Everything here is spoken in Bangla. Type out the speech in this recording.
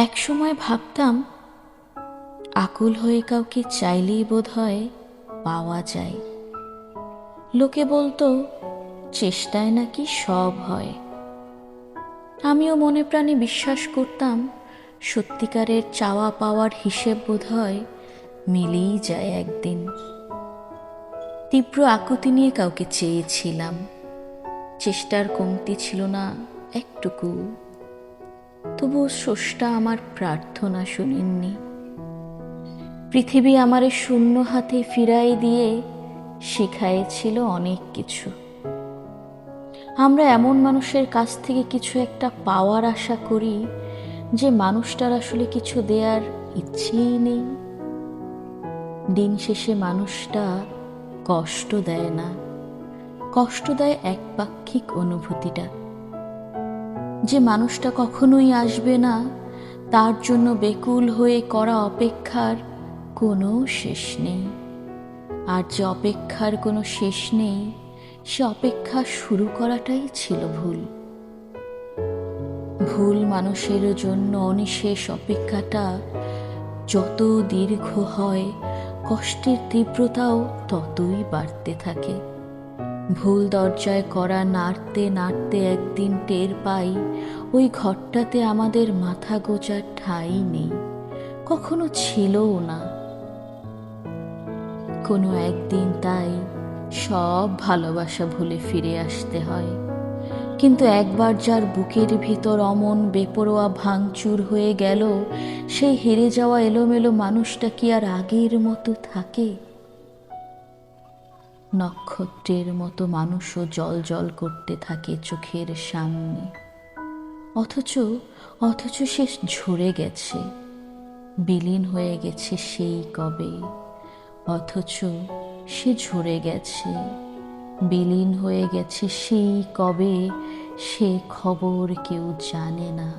এক সময় ভাবতাম আকুল হয়ে কাউকে চাইলেই বোধহয় পাওয়া যায়। লোকে বলতো চেষ্টায় নাকি সব হয়। আমিও মনে প্রাণে বিশ্বাস করতাম সত্যিকারের চাওয়া পাওয়ার হিসেব বোধহয় মিলেই যায় একদিন। তীব্র আকুতি নিয়ে কাউকে চেয়েছিলাম, চেষ্টার কমতি ছিল না একটুকু। তবু স্রষ্টা আমার প্রার্থনা শুনেননি। পৃথিবী আমারে শূন্য হাতে ফিরাই দিয়ে শিখাইছিল অনেক কিছু। আমরা এমন মানুষের কাছ থেকে কিছু একটা পাওয়ার আশা করি যে মানুষটার আসলে কিছু দেওয়ার ইচ্ছেই নেই। দিন শেষে মানুষটা কষ্ট দেয় না, কষ্ট দেয় একপাক্ষিক অনুভূতিটা। যে মানুষটা কখনোই আসবে না, তার জন্য বেকুল হয়ে করা অপেক্ষার কোনো শেষ নেই। আর যে অপেক্ষার কোনো শেষ নেই, সে অপেক্ষা শুরু করাটাই ছিল ভুল। ভুল মানুষের জন্য অনিশেষ অপেক্ষাটা যত দীর্ঘ হয়, কষ্টের তীব্রতাও ততই বাড়তে থাকে। ভুল দরজায় করা নাড়তে নাড়তে একদিন টের পাই ওই ঘরটাতে আমাদের মাথা গোজার ঠাঁই নেই, কখনো ছিলও না। কোনো একদিন তাই সব ভালোবাসা ভুলে ফিরে আসতে হয়। কিন্তু একবার যার বুকের ভিতর অমন বেপরোয়া ভাঙচুর হয়ে গেল, সেই হেরে যাওয়া এলোমেলো মানুষটা কি আর আগের মতো থাকে? নক্ষত্রের মতো মানুষও জল জল করতে থাকে চোখের সামনে, অথচ অথচ সে ঝরে গেছে, বিলীন হয়ে গেছে সেই কবে। অথচ সে ঝরে গেছে, বিলীন হয়ে গেছে সেই কবে। সে খবর কেউ জানে না।